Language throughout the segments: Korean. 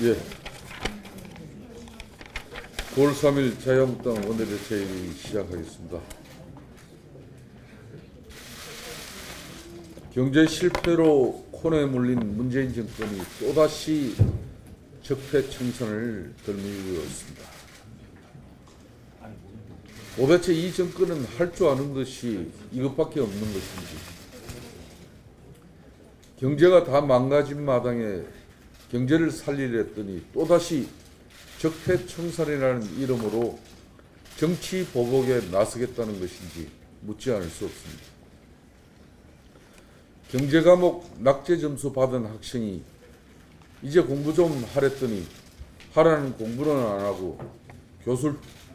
예. 9월 3일 자유한국당 원내대책회의 시작하겠습니다. 경제 실패로 코너에 물린 문재인 정권이 또다시 적폐청산을 들밀고 있습니다. 도대체 이 정권은 할 줄 아는 것이 이것밖에 없는 것인지, 경제가 다 망가진 마당에 경제를 살리려 했더니 또다시 적폐청산이라는 이름으로 정치 보복에 나서겠다는 것인지 묻지 않을 수 없습니다. 경제 과목 낙제 점수 받은 학생이 이제 공부 좀 하랬더니 하라는 공부는 안 하고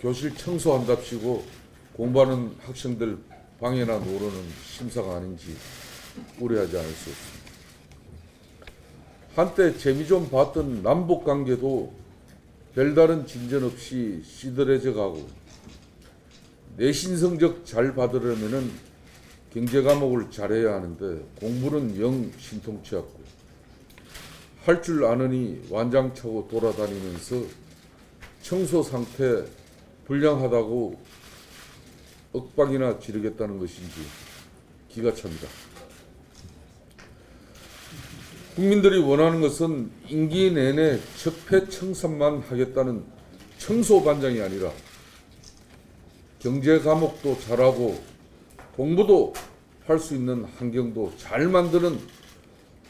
교실 청소한답시고 공부하는 학생들 방해나 노르는 심사가 아닌지 우려하지 않을 수 없습니다. 한때 재미 좀 봤던 남북관계도 별다른 진전 없이 시들해져 가고, 내신 성적 잘 받으려면 경제 과목을 잘해야 하는데 공부는 영 신통치 않고, 할 줄 아느니 완장차고 돌아다니면서 청소 상태 불량하다고 억박이나 지르겠다는 것인지 기가 찹니다. 국민들이 원하는 것은 임기 내내 적폐청산만 하겠다는 청소반장이 아니라 경제 과목도 잘하고 공부도 할 수 있는 환경도 잘 만드는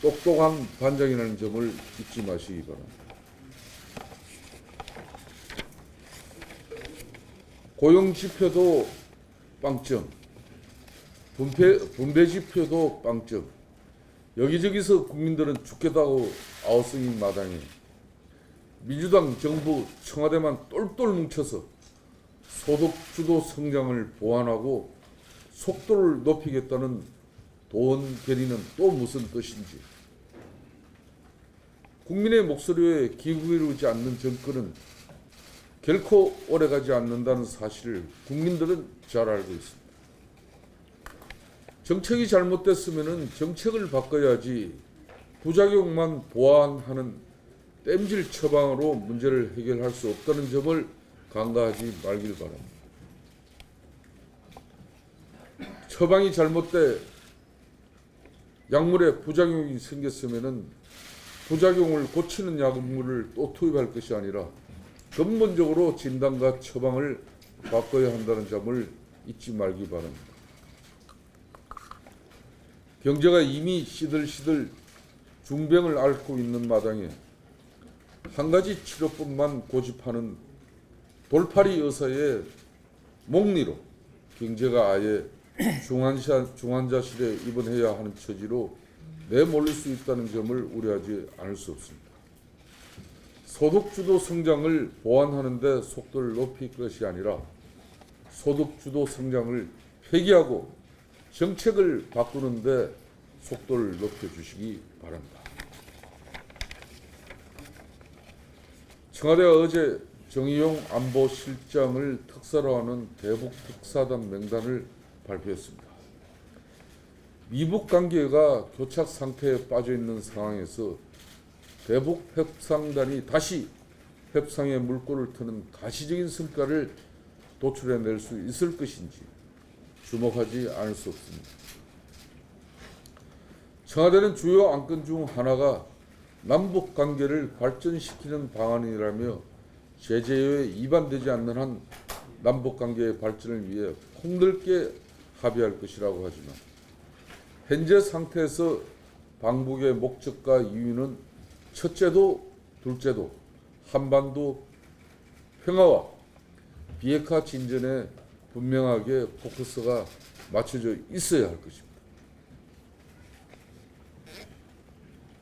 똑똑한 반장이라는 점을 잊지 마시기 바랍니다. 고용지표도 빵점, 분배 지표도 빵점, 여기저기서 국민들은 죽겠다고 아우성인 마당에 민주당, 정부, 청와대만 똘똘 뭉쳐서 소득주도 성장을 보완하고 속도를 높이겠다는 도원 결의는 또 무슨 뜻인지, 국민의 목소리에 귀 기울이지 않는 정권은 결코 오래가지 않는다는 사실을 국민들은 잘 알고 있습니다. 정책이 잘못됐으면 정책을 바꿔야지 부작용만 보완하는 땜질 처방으로 문제를 해결할 수 없다는 점을 간과하지 말길 바랍니다. 처방이 잘못돼 약물에 부작용이 생겼으면 부작용을 고치는 약물을 또 투입할 것이 아니라 근본적으로 진단과 처방을 바꿔야 한다는 점을 잊지 말기 바랍니다. 경제가 이미 시들시들 중병을 앓고 있는 마당에 한 가지 치료법만 고집하는 돌팔이 의사의 목리로 경제가 아예 중환자실에 입원해야 하는 처지로 내몰릴 수 있다는 점을 우려하지 않을 수 없습니다. 소득주도 성장을 보완하는 데 속도를 높일 것이 아니라 소득주도 성장을 폐기하고 정책을 바꾸는 데 속도를 높여주시기 바랍니다. 청와대가 어제 정의용 안보실장을 특사로 하는 대북 특사단 명단을 발표했습니다. 미북 관계가 교착 상태에 빠져 있는 상황에서 대북 협상단이 다시 협상의 물꼬를 트는 가시적인 성과를 도출해낼 수 있을 것인지 주목하지 않을 수 없습니다. 청와대는 주요 안건 중 하나가 남북 관계를 발전시키는 방안이라며 제재에 위반되지 않는 한 남북 관계의 발전을 위해 폭넓게 합의할 것이라고 하지만, 현재 상태에서 방북의 목적과 이유는 첫째도 둘째도 한반도 평화와 비핵화 진전에 분명하게 포커스가 맞춰져 있어야 할 것입니다.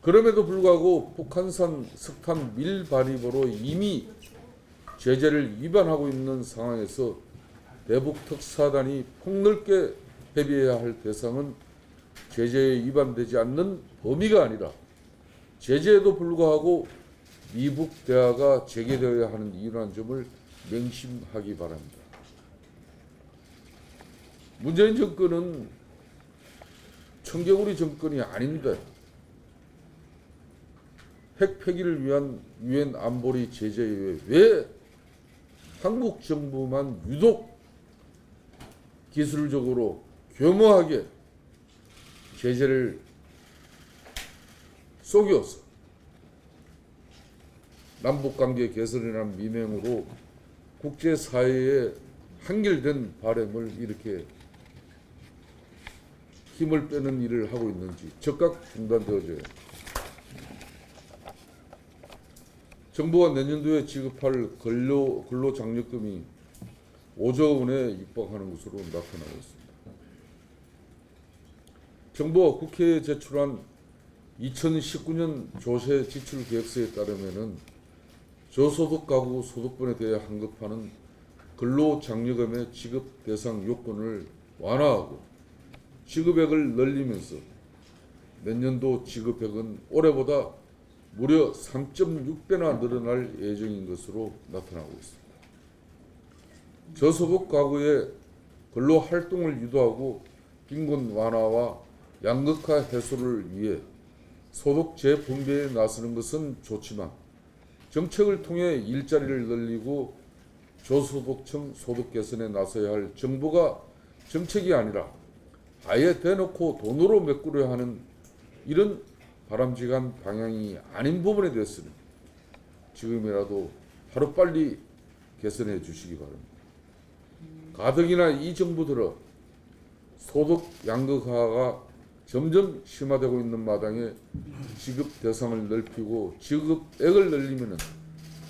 그럼에도 불구하고 북한산 석탄 밀반입으로 이미 제재를 위반하고 있는 상황에서 대북 특사단이 폭넓게 협의해야 할 대상은 제재에 위반되지 않는 범위가 아니라 제재에도 불구하고 미북 대화가 재개되어야 하는 이유라는 점을 명심하기 바랍니다. 문재인 정권은 청개구리 정권이 아닌데 핵 폐기를 위한 유엔 안보리 제재 이외에 왜 한국 정부만 유독 기술적으로 교묘하게 제재를 속여서 남북관계 개선이라는 미명으로 국제사회에 한결된 바람을 이렇게 힘을 빼는 일을 하고 있는지 즉각 중단되어져야 합니다. 정부가 내년도에 지급할 근로장려금이 5조 원에 육박하는 것으로 나타나고 있습니다. 정부가 국회에 제출한 2019년 조세 지출 계획서에 따르면은 저소득 가구 소득분에 대해 환급하는 근로장려금의 지급 대상 요건을 완화하고 지급액을 늘리면서 내년도 지급액은 올해보다 무려 3.6배나 늘어날 예정인 것으로 나타나고 있습니다. 저소득 가구의 근로 활동을 유도하고 빈곤 완화와 양극화 해소를 위해 소득 재분배에 나서는 것은 좋지만 정책을 통해 일자리를 늘리고 저소득층 소득 개선에 나서야 할 정부가 정책이 아니라 아예 대놓고 돈으로 메꾸려 하는 이런 바람직한 방향이 아닌 부분에 대해서는 지금이라도 하루빨리 개선해 주시기 바랍니다. 가뜩이나 이 정부 들어 소득 양극화가 점점 심화되고 있는 마당에 지급 대상을 넓히고 지급액을 늘리면은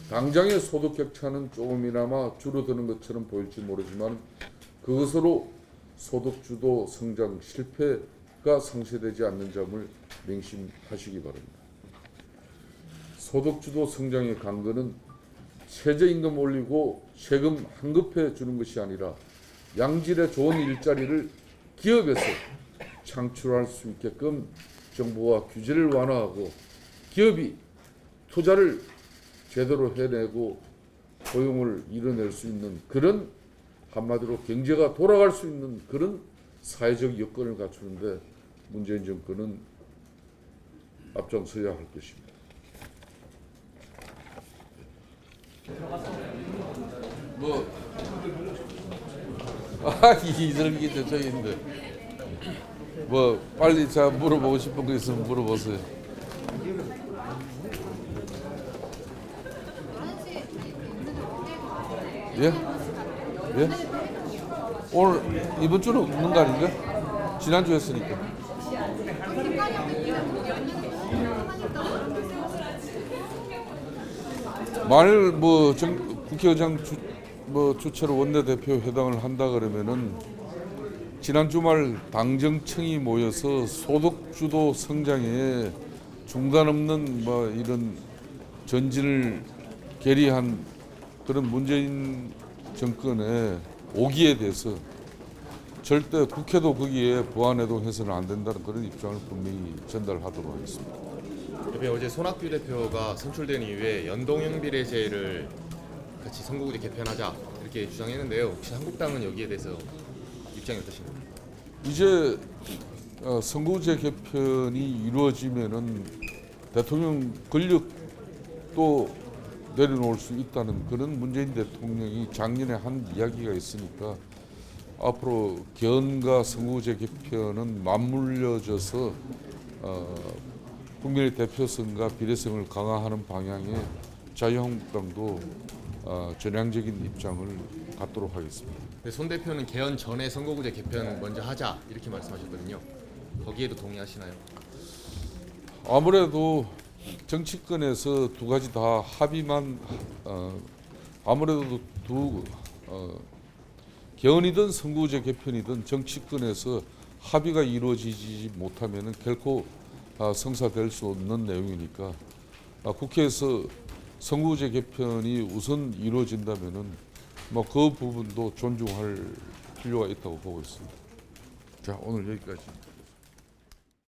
당장의 소득 격차는 조금이나마 줄어드는 것처럼 보일지 모르지만 그것으로 소득 주도 성장 실패가 상쇄되지 않는 점을 명심하시기 바랍니다. 소득 주도 성장의 강건은 최저임금 올리고 세금 환급해 주는 것이 아니라 양질의 좋은 일자리를 기업에서 창출할 수 있게끔 정부와 규제를 완화하고 기업이 투자를 제대로 해내고 고용을 이뤄낼 수 있는 그런 한마디로 경제가 돌아갈 수 있는 그런 사회적 여건을 갖추는데 문재인 정권은 앞장서야 할 것입니다. 이설기 저쪽인데 빨리 자 물어보고 싶은 거 있으면 물어보세요. 예? 예? 오늘 이번 주는 없는 거 아닌가? 지난주 했으니까. 만일 국회의장 주최로 원내대표 회담을 한다 그러면은 지난 주말 당정청이 모여서 소득주도 성장에 중단 없는 이런 전진을 계리한 그런 문재인 정권의 오기에 대해서 절대 국회도 거기에 보완해동해서는 안 된다는 그런 입장을 분명히 전달하도록 하겠습니다. 대표 어제 손학규 대표가 선출된 이후에 연동형 비례제를 같이 선거구제 개편하자 이렇게 주장했는데요. 혹시 한국당은 여기에 대해서 입장이 어떠십니까? 이제 선거구제 개편이 이루어지면은 대통령 권력도 내려놓을 수 있다는 그런 문재인 대통령이 작년에 한 이야기가 있으니까 앞으로 개헌과 선거구제 개편은 맞물려져서 국민의 대표성과 비례성을 강화하는 방향에 자유한국당도 전향적인 입장을 갖도록 하겠습니다. 손 대표는 개헌 전에 선거구제 개편 먼저 하자 이렇게 말씀하셨거든요. 거기에도 동의하시나요? 아무래도 정치권에서 두 가지 다 합의만 아무래도 개헌이든 선거구제 개편이든 정치권에서 합의가 이루어지지 못하면 결코 성사될 수 없는 내용이니까 국회에서 선거구제 개편이 우선 이루어진다면은 그 부분도 존중할 필요가 있다고 보고 있습니다. 자, 오늘 여기까지.